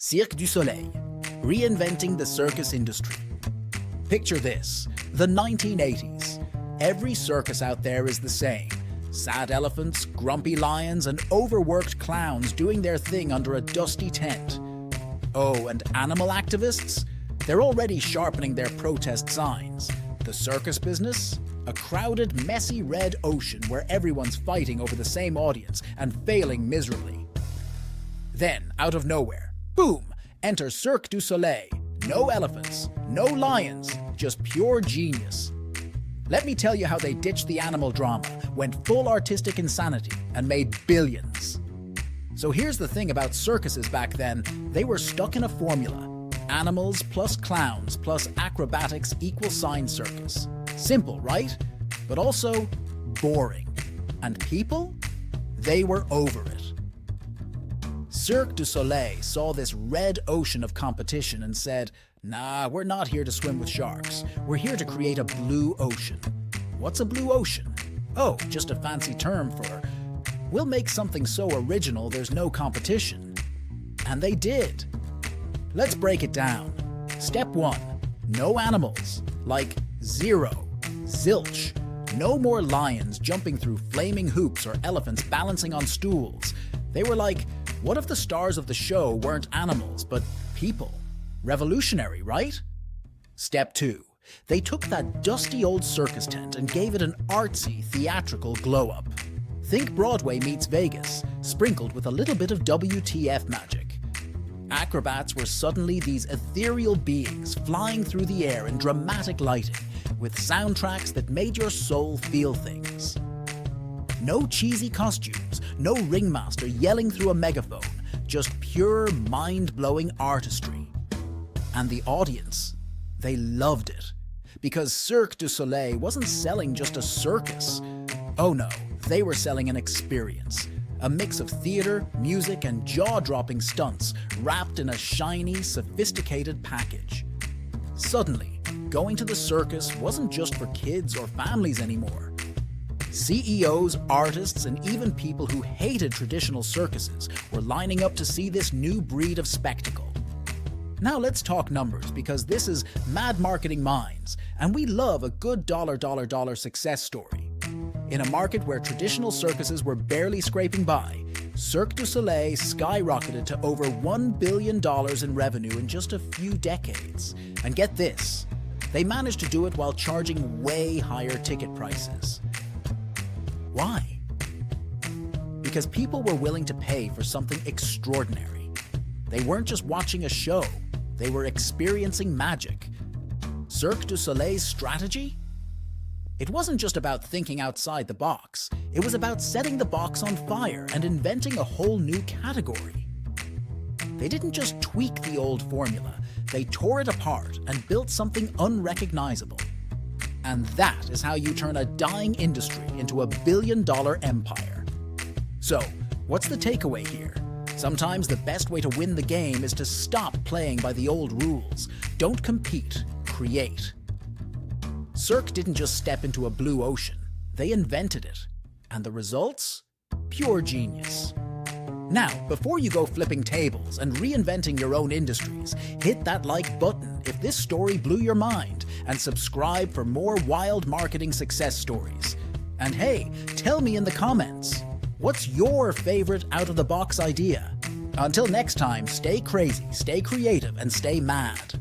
Cirque du Soleil, reinventing the circus industry. Picture this, the 1980s. Every circus out there is the same. Sad elephants, grumpy lions, and overworked clowns doing their thing under a dusty tent. Oh, and animal activists? They're already sharpening their protest signs. The circus business? A crowded, messy red ocean where everyone's fighting over the same audience and failing miserably. Then, out of nowhere, boom, enter Cirque du Soleil. No elephants, no lions, just pure genius. Let me tell you how they ditched the animal drama, went full artistic insanity, and made billions. So here's the thing about circuses back then, they were stuck in a formula. Animals plus clowns plus acrobatics equals circus. Simple, right? But also boring. And people? They were over it. Cirque du Soleil saw this red ocean of competition and said, nah, we're not here to swim with sharks. We're here to create a blue ocean. What's a blue ocean? Oh, just a fancy term for, we'll make something so original there's no competition. And they did. Let's break it down. Step 1, no animals, like zero, zilch. No more lions jumping through flaming hoops or elephants balancing on stools. They were like, what if the stars of the show weren't animals, but people? Revolutionary, right? Step 2. They took that dusty old circus tent and gave it an artsy, theatrical glow-up. Think Broadway meets Vegas, sprinkled with a little bit of WTF magic. Acrobats were suddenly these ethereal beings flying through the air in dramatic lighting, with soundtracks that made your soul feel things. No cheesy costumes, no ringmaster yelling through a megaphone, just pure mind-blowing artistry. And the audience, they loved it. Because Cirque du Soleil wasn't selling just a circus. Oh no, they were selling an experience. A mix of theater, music, and jaw-dropping stunts wrapped in a shiny, sophisticated package. Suddenly, going to the circus wasn't just for kids or families anymore. CEOs, artists, and even people who hated traditional circuses were lining up to see this new breed of spectacle. Now let's talk numbers, because this is Mad Marketing Minds, and we love a good dollar success story. In a market where traditional circuses were barely scraping by, Cirque du Soleil skyrocketed to over $1 billion in revenue in just a few decades. And get this, they managed to do it while charging way higher ticket prices. Why? Because people were willing to pay for something extraordinary. They weren't just watching a show, they were experiencing magic. Cirque du Soleil's strategy? It wasn't just about thinking outside the box, it was about setting the box on fire and inventing a whole new category. They didn't just tweak the old formula, they tore it apart and built something unrecognizable. And that is how you turn a dying industry into a billion-dollar empire. So, what's the takeaway here? Sometimes the best way to win the game is to stop playing by the old rules. Don't compete, create. Cirque didn't just step into a blue ocean, they invented it. And the results? Pure genius. Now, before you go flipping tables and reinventing your own industries, hit that like button if this story blew your mind, and subscribe for more wild marketing success stories. And hey, tell me in the comments, what's your favorite out-of-the-box idea? Until next time, stay crazy, stay creative, and stay mad.